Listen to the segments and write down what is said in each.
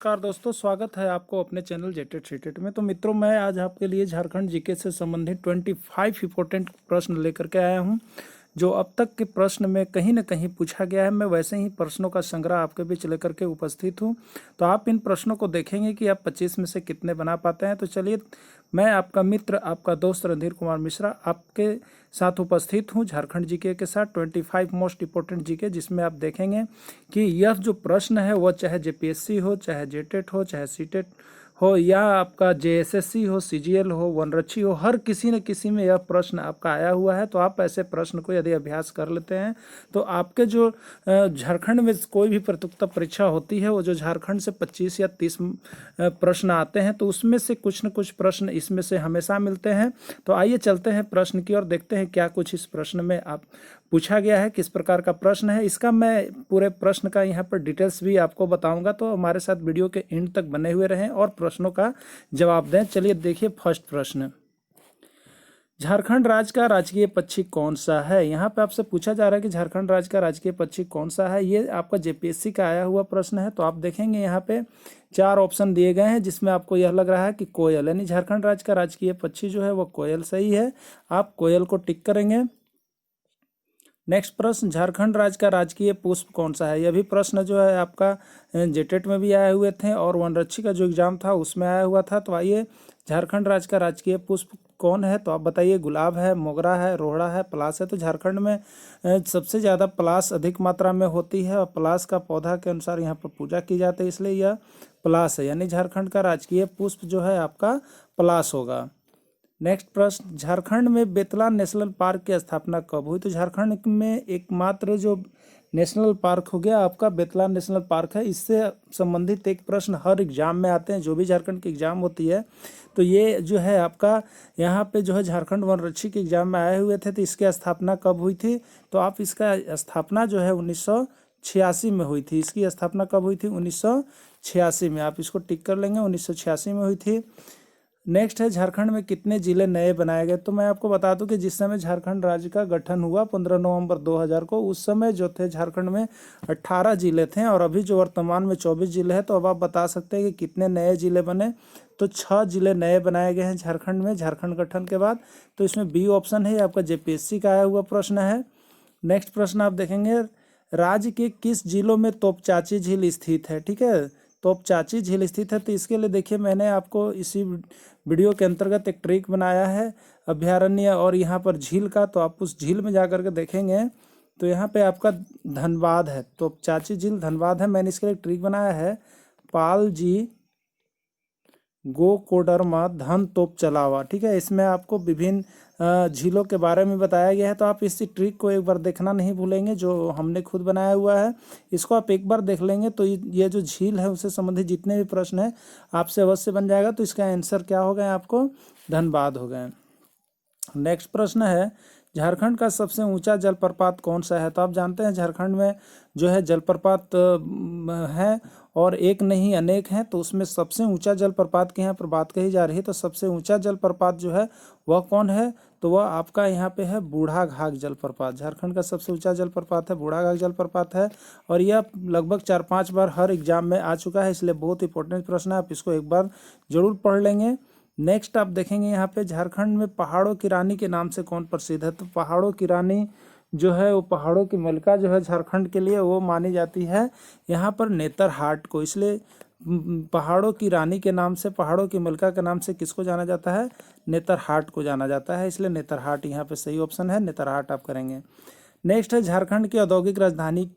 नमस्कार दोस्तों, स्वागत है आपको अपने चैनल जेटेड सीटेड में। तो मित्रों, मैं आज आपके लिए झारखंड जीके से संबंधित 25 इंपॉर्टेंट प्रश्न लेकर के आया हूं, जो अब तक के प्रश्न में कहीं न कहीं पूछा गया है। मैं वैसे ही प्रश्नों का संग्रह आपके बीच लेकर के उपस्थित हूं। तो आप इन प्रश्नों को देखेंगे कि आप 25 में से कितने बना पाते हैं। तो चलिए, मैं आपका मित्र, आपका दोस्त रणधीर कुमार मिश्रा आपके साथ उपस्थित हूं झारखंड जीके के साथ 25 मोस्ट इंपॉर्टेंट जीके, जिसमें आप देखेंगे कि यह जो प्रश्न है वह चाहे जेपीएससी हो, चाहे जेटेट हो, चाहे सीटेट हो, या आपका जेएसएससी हो, सीजीएल हो, वनरक्षी हो, हर किसी न किसी में यह प्रश्न आपका आया हुआ है। तो आप ऐसे प्रश्न को यदि अभ्यास कर लेते हैं तो आपके जो झारखंड में कोई भी प्रतियोगिता परीक्षा होती है, वो जो झारखंड से 25 या 30 प्रश्न आते हैं, तो उसमें से कुछ न कुछ प्रश्न इसमें से हमेशा मिलते हैं। तो आइए चलते हैं प्रश्न की ओर, देखते हैं क्या कुछ इस प्रश्न में आप पूछा गया है, किस प्रकार का प्रश्न है। इसका मैं पूरे प्रश्न का यहाँ पर डिटेल्स भी आपको बताऊंगा, तो हमारे साथ वीडियो के एंड तक बने हुए रहें और प्रश्नों का जवाब दें। चलिए देखिए, फर्स्ट प्रश्न, झारखंड राज्य का राजकीय पक्षी कौन सा है। यहाँ पे आपसे पूछा जा रहा है कि झारखंड राज्य का राजकीय पक्षी कौन सा है। ये आपका जेपीएससी का आया हुआ प्रश्न है। तो आप देखेंगे यहाँ पे 4 ऑप्शन दिए गए हैं, जिसमें आपको यह लग रहा है कि कोयल, यानी झारखंड राज्य का राजकीय पक्षी जो है वो कोयल सही है। आप कोयल को टिक करेंगे। नेक्स्ट प्रश्न, झारखंड राज्य का राजकीय पुष्प कौन सा है। यह भी प्रश्न जो है आपका जेटेट में भी आए हुए थे और वनरक्षी का जो एग्जाम था उसमें आया हुआ था। तो आइए, झारखंड राज्य का राजकीय पुष्प कौन है, तो आप बताइए। गुलाब है, मोगरा है, रोहड़ा है, पलास है। तो झारखंड में सबसे ज़्यादा पलास अधिक मात्रा में होती है और पलास का पौधा के अनुसार यहाँ पर पूजा की जाती है, इसलिए यह पलास है, यानी झारखंड का राजकीय पुष्प जो है आपका पलास होगा। नेक्स्ट प्रश्न, झारखंड में बेतला नेशनल पार्क की स्थापना कब हुई। तो झारखंड में एकमात्र जो नेशनल पार्क हो गया आपका बेतला नेशनल पार्क है। इससे संबंधित एक प्रश्न हर एग्जाम में आते हैं, जो भी झारखंड की एग्जाम होती है। तो ये जो है आपका यहाँ पे जो है झारखंड वनरक्षी के एग्जाम में आए हुए थे। तो इसकी स्थापना कब हुई थी, तो आप इसका स्थापना जो है 1986 में हुई थी। इसकी स्थापना कब हुई थी, 1986 में। आप इसको टिक कर लेंगे, 1986 में हुई थी। नेक्स्ट है, झारखंड में कितने जिले नए बनाए गए। तो मैं आपको बता दूं कि जिस समय झारखंड राज्य का गठन हुआ 15 नवंबर 2000 को, उस समय जो थे झारखंड में 18 जिले थे और अभी जो वर्तमान में 24 जिले हैं। तो अब आप बता सकते हैं कि कितने नए जिले बने। तो 6 जिले नए बनाए गए हैं झारखंड में, झारखंड गठन के बाद। तो इसमें बी ऑप्शन है, आपका जेपीएससी का आया हुआ प्रश्न है। नेक्स्ट प्रश्न आप देखेंगे, राज्य के किस जिलों में तोपचाची झील स्थित है। ठीक है, तोपचाची झील स्थित है। तो इसके लिए देखिए, मैंने आपको इसी वीडियो के अंतर्गत एक ट्रिक बनाया है अभ्यारण्य और यहाँ पर झील का। तो आप उस झील में जाकर के देखेंगे तो यहाँ पे आपका धनबाद है, तोपचाची झील धनबाद है। मैंने इसके लिए ट्रिक बनाया है, पाल जी गो कोडरमा धन तोप चलावा। ठीक है, इसमें आपको विभिन्न झीलों के बारे में बताया गया है। तो आप इस ट्रिक को एक बार देखना नहीं भूलेंगे, जो हमने खुद बनाया हुआ है। इसको आप एक बार देख लेंगे तो ये जो झील है उससे संबंधित जितने भी प्रश्न हैं आपसे अवश्य बन जाएगा। तो इसका आंसर क्या हो गया, आपको धनबाद हो गए। नेक्स्ट प्रश्न है, झारखंड का सबसे ऊंचा जलप्रपात कौन सा है। तो आप जानते हैं झारखंड में जो है जलप्रपात है और एक नहीं अनेक हैं। तो उसमें सबसे ऊंचा जलप्रपात की यहाँ पर बात कही जा रही है। तो सबसे ऊंचा जलप्रपात जो है वह कौन है, तो वह आपका यहाँ पे है बूढ़ाघाघ जलप्रपात। झारखंड का सबसे ऊंचा जलप्रपात है बूढ़ाघाघ जलप्रपात है और यह लगभग 4-5 बार हर एग्जाम में आ चुका है, इसलिए बहुत इंपॉर्टेंट प्रश्न है। आप इसको एक बार जरूर पढ़ लेंगे। नेक्स्ट आप देखेंगे यहाँ पे, झारखंड में पहाड़ों की रानी के नाम से कौन प्रसिद्ध है। तो पहाड़ों की रानी जो है वो पहाड़ों की मलिका जो है झारखंड के लिए, वो मानी जाती है यहाँ पर नेतरहाट को। इसलिए पहाड़ों की रानी के नाम से, पहाड़ों की मलिका के नाम से किसको जाना जाता है, नेतरहाट को जाना जाता है। इसलिए नेतरहाट यहाँ पे सही ऑप्शन है, नेतरहाट आप करेंगे। नेक्स्ट है, झारखंड की औद्योगिक राजधानी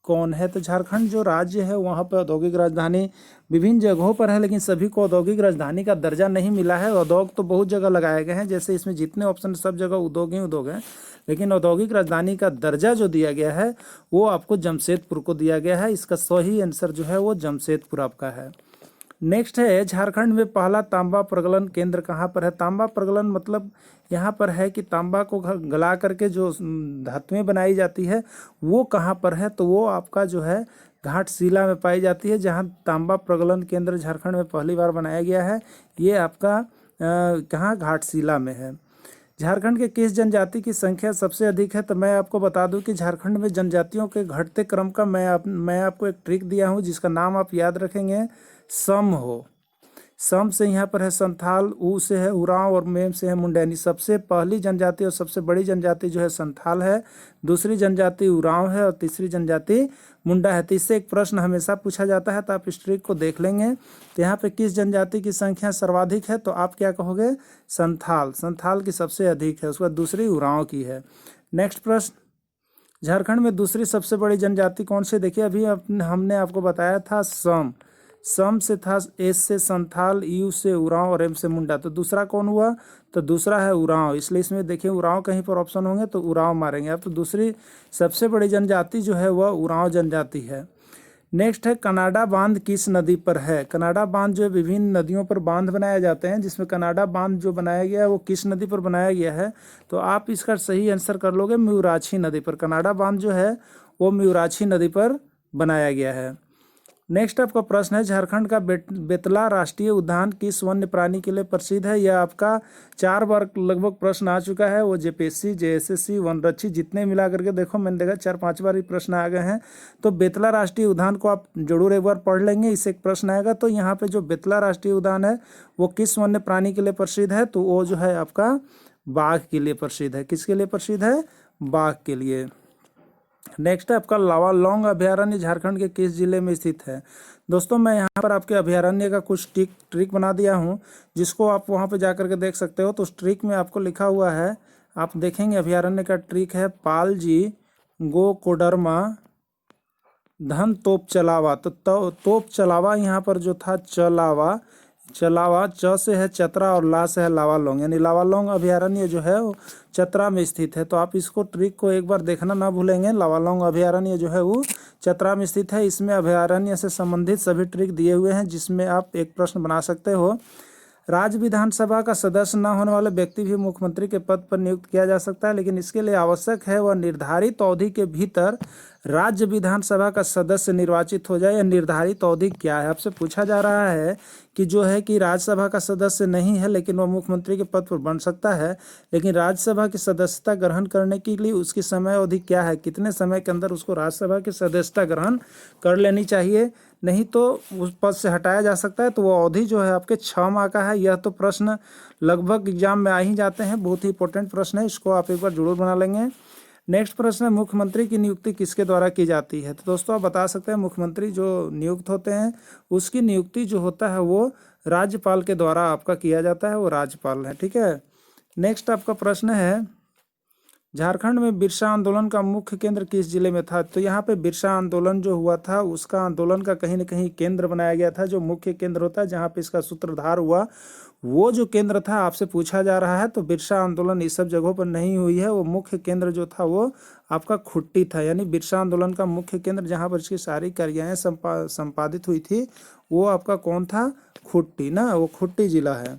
कौन है। तो झारखंड जो राज्य है वहाँ पर औद्योगिक राजधानी विभिन्न जगहों पर है, लेकिन सभी को औद्योगिक राजधानी का दर्जा नहीं मिला है। उद्योग तो बहुत जगह लगाए गए हैं, जैसे इसमें जितने ऑप्शन सब जगह उद्योग ही उद्योग हैं, लेकिन औद्योगिक राजधानी का दर्जा जो दिया गया है वो आपको जमशेदपुर को दिया गया है। इसका सही आंसर जो है वो जमशेदपुर आपका है। नेक्स्ट है, झारखंड में पहला तांबा प्रगलन केंद्र कहाँ पर है। तांबा प्रगलन मतलब यहाँ पर है कि तांबा को गला करके जो धातुएं बनाई जाती है वो कहाँ पर है, तो वो आपका जो है घाटशिला में पाई जाती है, जहाँ तांबा प्रगलन केंद्र झारखंड में पहली बार बनाया गया है। ये आपका कहाँ, घाटशिला में है। झारखंड के किस जनजाति की संख्या सबसे अधिक है। तो मैं आपको बता दूं कि झारखंड में जनजातियों के घटते क्रम का मैं आपको एक ट्रिक दिया हूं, जिसका नाम आप याद रखेंगे, सम हो। सम से यहाँ पर है संथाल, ऊ से है उरांव और मेम से है मुंडैनी। सबसे पहली जनजाति और सबसे बड़ी जनजाति जो है संथाल है, दूसरी जनजाति उरांव है और तीसरी जनजाति मुंडा है। तो इससे एक प्रश्न हमेशा पूछा जाता है, तो आप इस ट्रिक को देख लेंगे। तो यहाँ पे किस जनजाति की संख्या सर्वाधिक है, तो आप क्या कहोगे, संथाल। संथाल की सबसे अधिक है, उसके बाद दूसरी उरांव की है। नेक्स्ट प्रश्न, झारखंड में दूसरी सबसे बड़ी जनजाति कौन सी? देखिए अभी हमने आपको बताया था सम, सम से था, एस से संथाल, यू से उरांव और एम से मुंडा। तो दूसरा कौन हुआ, तो दूसरा है उरांव। इसलिए इसमें देखिए उरांव कहीं पर ऑप्शन होंगे तो उरांव मारेंगे आप। तो दूसरी सबसे बड़ी जनजाति जो है वह उरांव जनजाति है। नेक्स्ट है कनाडा बांध किस नदी पर है? कनाडा बांध जो है विभिन्न नदियों पर बांध बनाए जाते हैं, जिसमें कनाडा बांध जो बनाया गया है वो किस नदी पर बनाया गया है? तो आप इसका सही आंसर कर लोगे म्यूराछी नदी पर। कनाडा बांध जो है वो म्यूराछी नदी पर बनाया गया है। नेक्स्ट आपका प्रश्न है झारखंड का बेतला राष्ट्रीय उद्यान किस वन्य प्राणी के लिए प्रसिद्ध है? यह आपका 4 बार लगभग प्रश्न आ चुका है। वो जेपीएससी, जेएसएससी, वनरक्षी जितने मिला करके देखो, मैंने देखा 4-5 बार ये प्रश्न आ गए हैं। तो बेतला राष्ट्रीय उद्यान को आप जरूर एक बार पढ़ लेंगे, इससे एक प्रश्न आएगा। तो यहाँ पे जो बेतला राष्ट्रीय उद्यान है वो किस वन्य प्राणी के लिए प्रसिद्ध है? तो वो जो है आपका बाघ के लिए प्रसिद्ध है। किसके लिए प्रसिद्ध है? बाघ के लिए। नेक्स्ट है आपका लावालौंग अभयारण्य झारखंड के किस जिले में स्थित है? दोस्तों मैं यहाँ पर आपके अभयारण्य का कुछ ट्रिक बना दिया हूँ, जिसको आप वहाँ पे जा करके देख सकते हो। तो उस ट्रिक में आपको लिखा हुआ है, आप देखेंगे अभयारण्य का ट्रिक है पालजी गो कोडरमा धन तोप चलावा। तो तोप चलावा यहाँ पर जो था चलावा, चलावा च से है चतरा और ला से है लावालौंग, यानी लावालौंग अभयारण्य जो है वो चतरा में स्थित है। तो आप इसको ट्रिक को एक बार देखना ना भूलेंगे। लावालौंग अभयारण्य जो है वो चतरा में स्थित है। इसमें अभयारण्य से संबंधित सभी ट्रिक दिए हुए हैं, जिसमें आप एक प्रश्न बना सकते हो। राज्य विधानसभा का सदस्य न होने वाले व्यक्ति भी मुख्यमंत्री के पद पर नियुक्त किया जा सकता है, लेकिन इसके लिए आवश्यक है वह निर्धारित अवधि के भीतर राज्य विधानसभा का सदस्य निर्वाचित हो जाए। यह निर्धारित अवधि क्या है? आपसे पूछा जा रहा है कि जो है कि राज्यसभा का सदस्य नहीं है लेकिन वह मुख्यमंत्री के पद पर बन सकता है, लेकिन राज्यसभा की सदस्यता ग्रहण करने के लिए उसकी समय अवधि क्या है? कितने समय के अंदर उसको राज्यसभा की सदस्यता ग्रहण कर लेनी चाहिए, नहीं तो उस पद से हटाया जा सकता है। तो वो अवधि जो है आपके 6 माह का है। यह तो प्रश्न लगभग एग्जाम में आ ही जाते हैं, बहुत ही इंपॉर्टेंट प्रश्न है, इसको आप एक बार जरूर बना लेंगे। नेक्स्ट प्रश्न है मुख्यमंत्री की नियुक्ति किसके द्वारा की जाती है? तो दोस्तों आप बता सकते हैं मुख्यमंत्री जो नियुक्त होते हैं उसकी नियुक्ति जो होता है वो राज्यपाल के द्वारा आपका किया जाता है, वो राज्यपाल है। ठीक है। नेक्स्ट आपका प्रश्न है झारखंड में बिरसा आंदोलन का मुख्य केंद्र किस जिले में था? तो यहाँ पे बिरसा आंदोलन जो हुआ था उसका आंदोलन का कहीं न कहीं केंद्र बनाया गया था, जो मुख्य केंद्र होता है जहाँ पे इसका सूत्रधार हुआ वो जो केंद्र था आपसे पूछा जा रहा है। तो बिरसा आंदोलन इस सब जगहों पर नहीं हुई है, वो मुख्य केंद्र जो था वो आपका खुट्टी था। यानी बिरसा आंदोलन का मुख्य केंद्र जहाँ पर इसकी सारी क्रियाएं संपादित हुई थी वो आपका कौन था? खुट्टी ना, वो खुट्टी जिला है।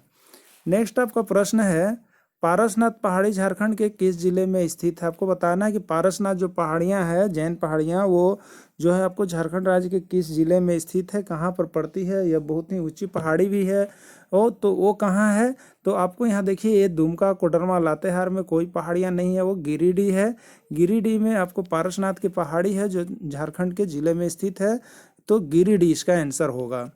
नेक्स्ट आपका प्रश्न है पारसनाथ पहाड़ी झारखंड के किस जिले में स्थित है? आपको बताना है कि पारसनाथ जो पहाड़ियां हैं, जैन पहाड़ियां, वो जो है आपको झारखंड राज्य के किस जिले में स्थित है, कहाँ पर पड़ती है? यह बहुत ही ऊंची पहाड़ी भी है। तो वो कहाँ है? तो आपको यहाँ देखिए ये दुमका, कोडरमा, लातेहार में कोई पहाड़ियाँ नहीं है, वो गिरिडीह है। गिरिडीह में आपको पारसनाथ की पहाड़ी है जो झारखंड के जिले में स्थित है। तो गिरिडीह इसका आंसर होगा।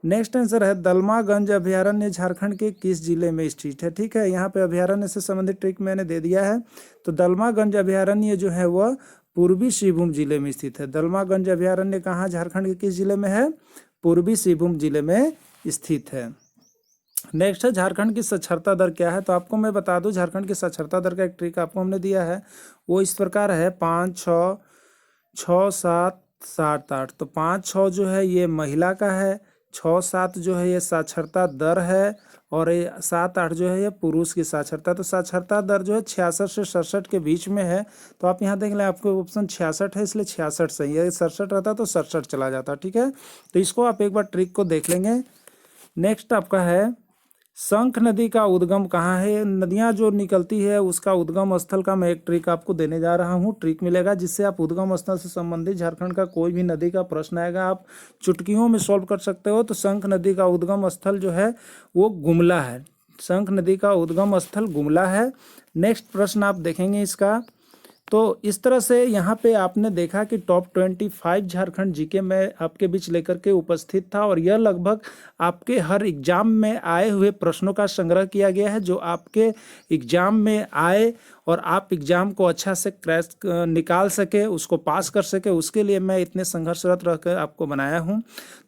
नेक्स्ट आंसर है दलमागंज अभयारण्य झारखंड के किस जिले में स्थित है? ठीक है, यहाँ पे अभयारण्य से संबंधित ट्रिक मैंने दे दिया है। तो दलमागंज अभयारण्य जो है वह पूर्वी सिंहभूम जिले में स्थित है। दलमागंज अभयारण्य कहाँ झारखंड के किस जिले में है? पूर्वी सिंहभूम जिले में स्थित है। नेक्स्ट है झारखंड की साक्षरता दर क्या है? तो आपको मैं बता दूं झारखंड की साक्षरता दर का एक ट्रिक आपको हमने दिया है, वो इस प्रकार है 5, 6, 6, 7, 7, 8। तो 5, 6 जो है ये महिला का है, 6, 7 जो है ये साक्षरता दर है, और ये 7, 8 जो है ये पुरुष की साक्षरता। तो साक्षरता दर जो है 66 से 67 के बीच में है। तो आप यहाँ देख लें आपको ऑप्शन 66 है, इसलिए 66 सही है। 67 रहता तो 67 चला जाता। ठीक है, तो इसको आप एक बार ट्रिक को देख लेंगे। नेक्स्ट आपका है शंख नदी का उद्गम कहाँ है? नदियाँ जो निकलती है उसका उद्गम स्थल का मैं एक ट्रिक आपको देने जा रहा हूँ। ट्रिक मिलेगा जिससे आप उद्गम स्थल से संबंधित झारखंड का कोई भी नदी का प्रश्न आएगा आप चुटकियों में सॉल्व कर सकते हो। तो शंख नदी का उद्गम स्थल जो है वो गुमला है। शंख नदी का उद्गम स्थल गुमला है। नेक्स्ट प्रश्न आप देखेंगे इसका, तो इस तरह से यहाँ पे आपने देखा कि टॉप 25 झारखंड जीके में आपके बीच लेकर के उपस्थित था, और यह लगभग आपके हर एग्जाम में आए हुए प्रश्नों का संग्रह किया गया है, जो आपके एग्जाम में आए और आप एग्जाम को अच्छा से क्रैश निकाल सके, उसको पास कर सके, उसके लिए मैं इतने संघर्षरत रहकर आपको बनाया हूं।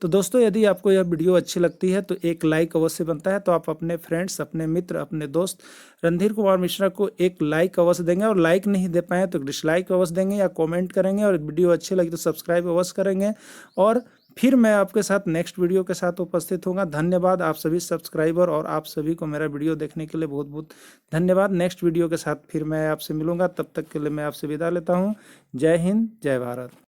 तो दोस्तों, यदि आपको यह वीडियो अच्छी लगती है तो एक लाइक अवश्य बनता है। तो आप अपने फ्रेंड्स, अपने मित्र, अपने दोस्त रणधीर कुमार मिश्रा को एक लाइक अवश्य देंगे, और लाइक नहीं दे पाए तो डिसलाइक अवश्य देंगे या कमेंट करेंगे, और वीडियो अच्छी लगी तो सब्सक्राइब अवश्य करेंगे। और फिर मैं आपके साथ नेक्स्ट वीडियो के साथ उपस्थित होऊंगा। धन्यवाद आप सभी सब्सक्राइबर, और आप सभी को मेरा वीडियो देखने के लिए बहुत बहुत धन्यवाद। नेक्स्ट वीडियो के साथ फिर मैं आपसे मिलूंगा, तब तक के लिए मैं आपसे विदा लेता हूं। जय हिंद, जय भारत।